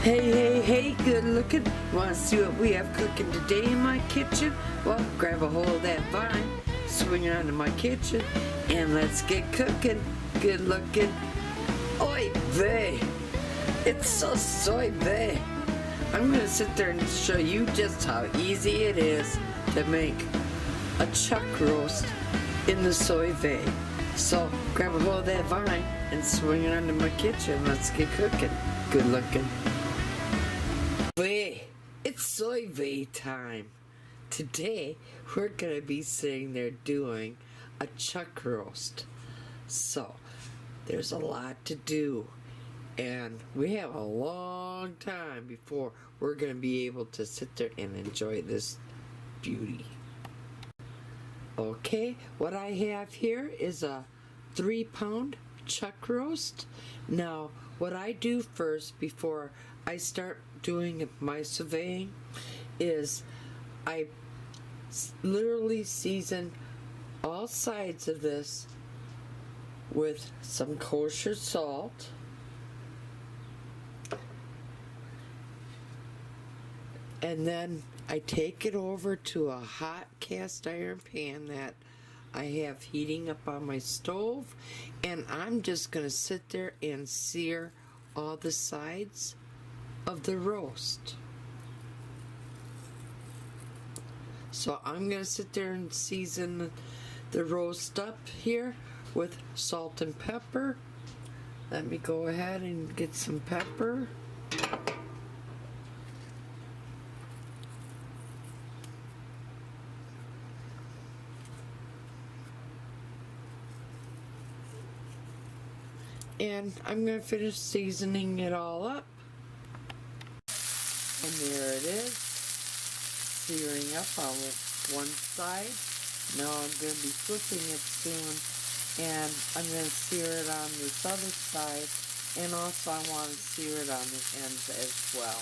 Hey, good looking. Want to see what we have cooking today in my kitchen? Well, grab a hold of that vine, swing it onto my kitchen, and let's get cooking. Good looking. Oy vey. It's so soy vey. I'm going to sit there and show you just how easy it is to make a chuck roast in the soy vey. So, grab a hold of that vine and swing it onto my kitchen. Let's get cooking. Good looking. It's soy vey time. Today we're gonna be sitting there doing a chuck roast. So there's a lot to do, and we have a long time before we're gonna be able to sit there and enjoy this beauty. Okay, what I have here is a 3-pound chuck roast. Now, what I do first before I start doing my surveying is I literally season all sides of this with some kosher salt, and then I take it over to a hot cast iron pan that I have heating up on my stove, and I'm just gonna sit there and sear all the sides of the roast. So I'm gonna sit there and season the roast up here with salt and pepper. Let me go ahead and get some pepper. And I'm going to finish seasoning it all up. And there it is, searing up on one side. Now I'm going to be flipping it soon, and I'm going to sear it on this other side, and also I want to sear it on the ends as well.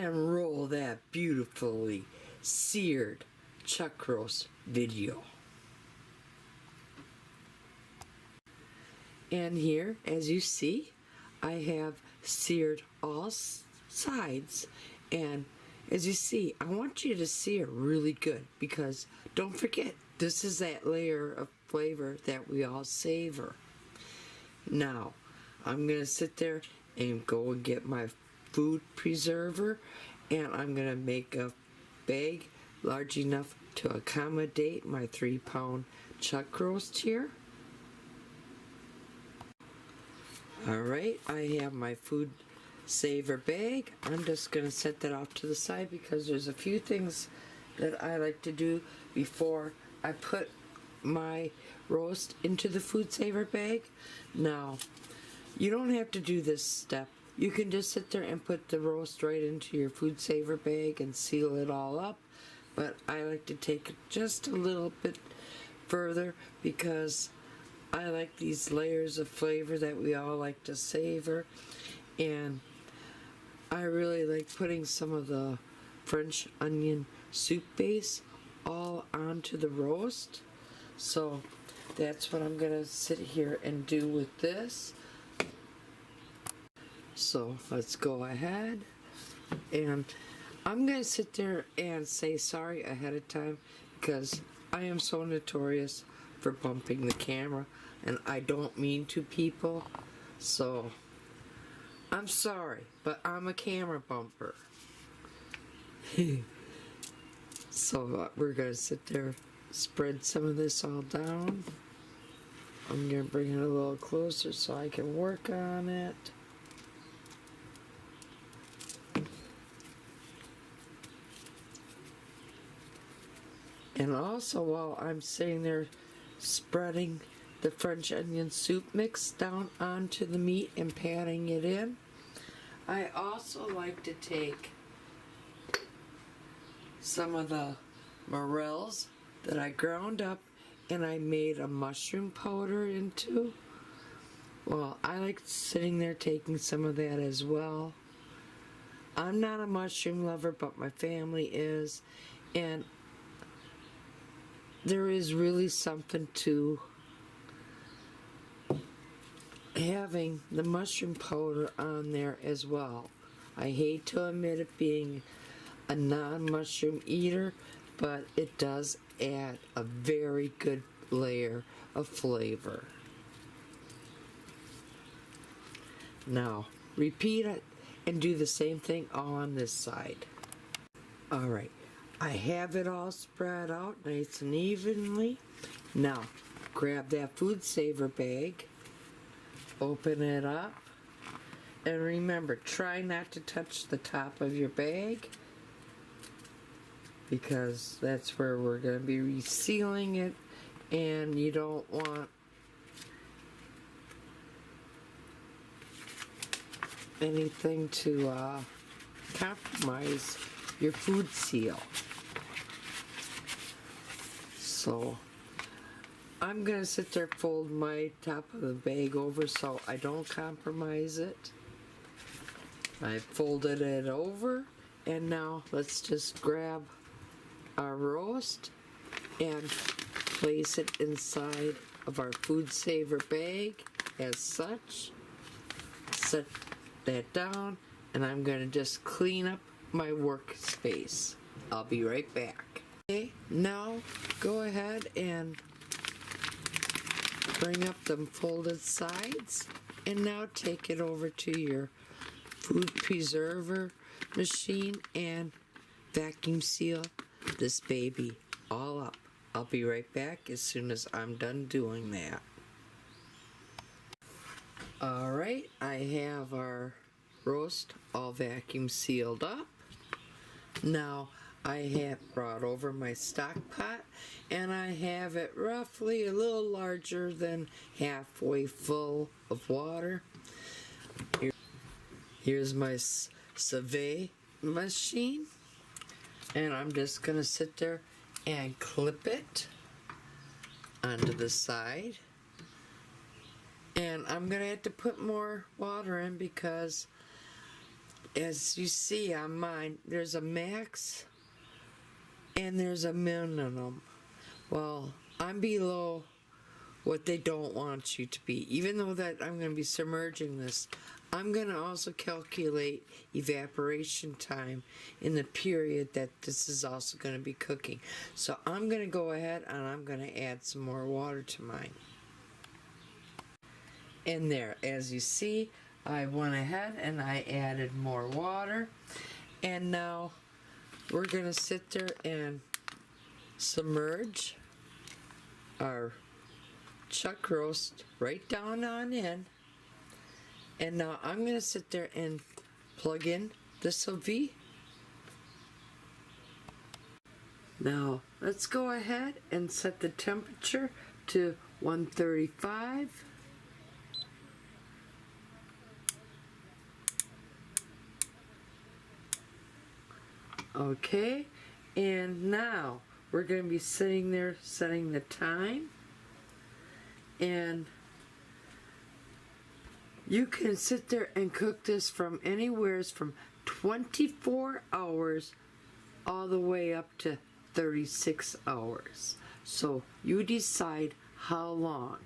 And roll that beautifully seared chuck roast video. And here, as you see, I have seared all sides, and as you see, I want you to sear really good, because don't forget, this is that layer of flavor that we all savor. Now, I'm going to sit there and go and get my food preserver, and I'm going to make a bag large enough to accommodate my 3-pound chuck roast here. Alright, I have my food saver bag. I'm just going to set that off to the side because there's a few things that I like to do before I put my roast into the food saver bag. Now, you don't have to do this step. You can just sit there and put the roast right into your food saver bag and seal it all up. But I like to take it just a little bit further because I like these layers of flavor that we all like to savor, and I really like putting some of the French onion soup base all onto the roast. So that's what I'm gonna sit here and do with this. So let's go ahead, and I'm gonna sit there and say sorry ahead of time because I am so notorious for bumping the camera, and I don't mean to, people, so I'm sorry, but I'm a camera bumper. So we're gonna sit there, spread some of this all down. I'm gonna bring it a little closer so I can work on it. And also, while I'm sitting there spreading the French onion soup mix down onto the meat and patting it in, I also like to take some of the morels that I ground up and I made a mushroom powder into. Well, I like sitting there taking some of that as well. I'm not a mushroom lover, but my family is, and there is really something to having the mushroom powder on there as well. I hate to admit it being a non-mushroom eater, but it does add a very good layer of flavor. Now, repeat it and do the same thing on this side. Alright, I have it all spread out nice and evenly. Now, grab that food saver bag, open it up, and remember, try not to touch the top of your bag, because that's where we're going to be resealing it, and you don't want anything to compromise your food seal. So I'm going to sit there, fold my top of the bag over so I don't compromise it. I folded it over, and now let's just grab our roast and place it inside of our food saver bag as such. Set that down, and I'm going to just clean up my workspace. I'll be right back. Okay, now go ahead and bring up them folded sides, and now take it over to your food preserver machine and vacuum seal this baby all up. I'll be right back as soon as I'm done doing that. Alright, I have our roast all vacuum sealed up. Now I have brought over my stock pot, and I have it roughly a little larger than halfway full of water. Here's my Sous Vide machine, and I'm just going to sit there and clip it onto the side. And I'm going to have to put more water in because, as you see on mine, there's a max and there's a minimum. Well, I'm below what they don't want you to be. Even though that I'm going to be submerging this, I'm going to also calculate evaporation time in the period that this is also going to be cooking. So I'm going to go ahead and I'm going to add some more water to mine. And there, as you see, I went ahead and I added more water. And now we're going to sit there and submerge our chuck roast right down on in. And now I'm going to sit there and plug in the Sous Vide. Now let's go ahead and set the temperature to 135. Okay, and now we're going to be sitting there setting the time, and you can sit there and cook this from anywhere from 24 hours all the way up to 36 hours. So you decide how long.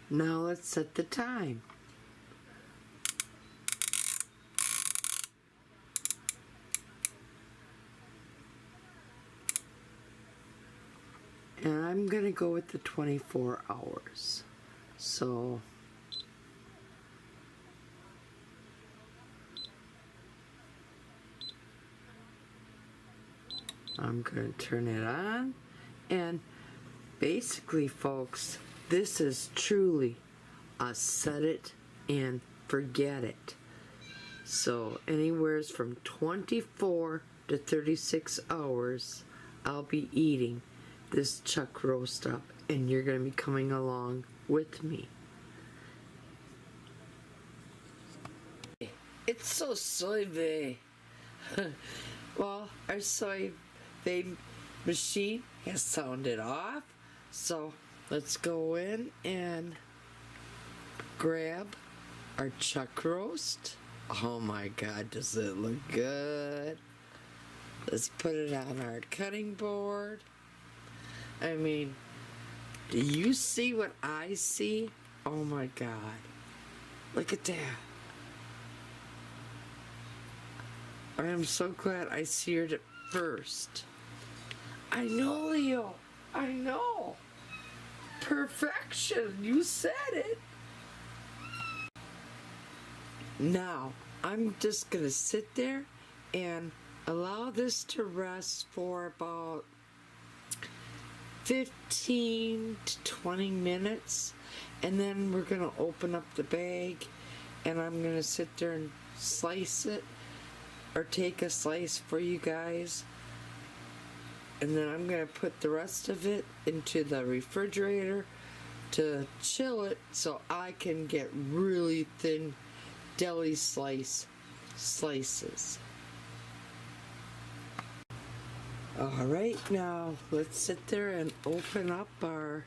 Now let's set the time. And I'm going to go with the 24 hours. So I'm going to turn it on, and basically, folks, this is truly a set it and forget it. So anywhere from 24 to 36 hours I'll be eating this chuck roast up, and you're going to be coming along with me. It's so Sous Vide. Well, our Sous Vide machine has sounded off, so let's go in and grab our chuck roast. Oh my God, does it look good? Let's put it on our cutting board. I mean, Do you see what I see? Oh my God. Look at that. I am so glad I seared it first. I know, Leo. I know. Perfection. You said it. Now, I'm just going to sit there and allow this to rest for about 15 to 20 minutes. And then we're going to open up the bag and I'm going to sit there and slice it or take a slice for you guys. And then I'm going to put the rest of it into the refrigerator to chill it so I can get really thin deli slices. Alright, now let's sit there and open up our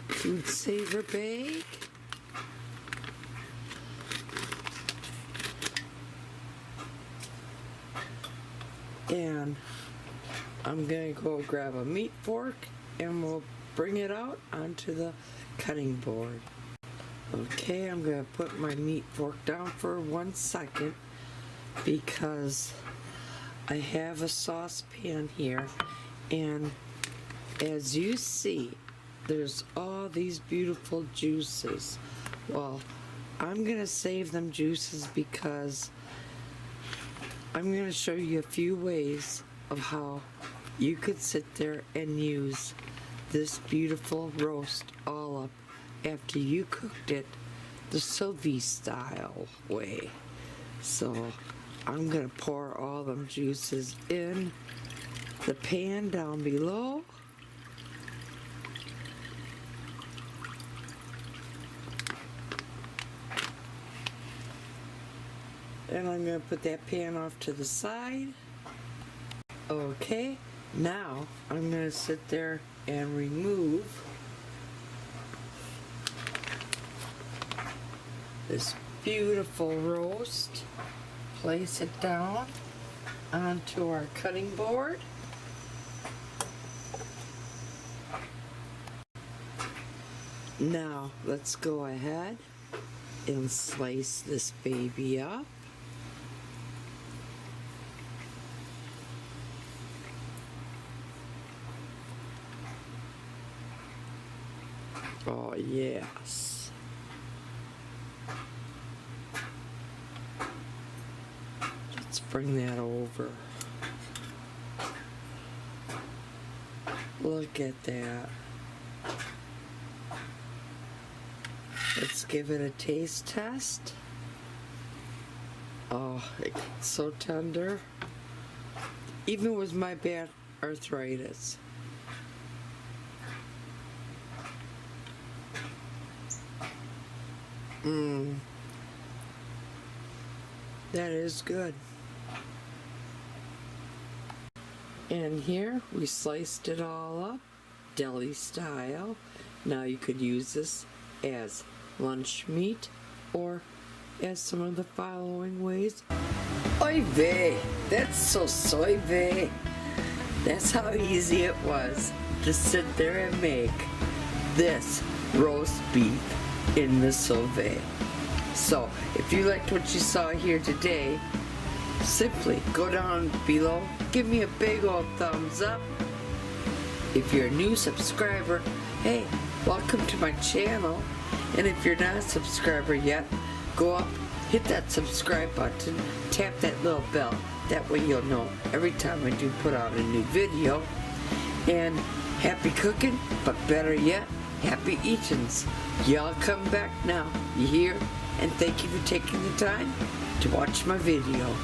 food saver bag. And I'm gonna go grab a meat fork and we'll bring it out onto the cutting board. Okay, I'm gonna put my meat fork down for 1 second because I have a saucepan here, and as you see, there's all these beautiful juices. Well, I'm gonna save them juices because I'm gonna show you a few ways of how you could sit there and use this beautiful roast all up after you cooked it the Sous Vide style way. So I'm gonna pour all them juices in the pan down below. And I'm gonna put that pan off to the side. Okay, now I'm gonna sit there and remove this beautiful roast, place it down onto our cutting board. Now let's go ahead and slice this baby up. Oh yes. Let's bring that over. Look at that. Let's give it a taste test. Oh, it's so tender. Even with my bad arthritis. That is good. And here we sliced it all up, deli style. Now you could use this as lunch meat or as some of the following ways. Oy vey, that's so soy vey. That's how easy it was to sit there and make this roast beef in the Sous Vide. So if you liked what you saw here today, simply go down below, give me a big old thumbs up. If you're a new subscriber, hey, welcome to my channel. And if you're not a subscriber yet, go up, hit that subscribe button, tap that little bell. That way you'll know every time I do put out a new video. And happy cooking, but better yet, happy eatings. Y'all come back now, you hear? And thank you for taking the time to watch my video.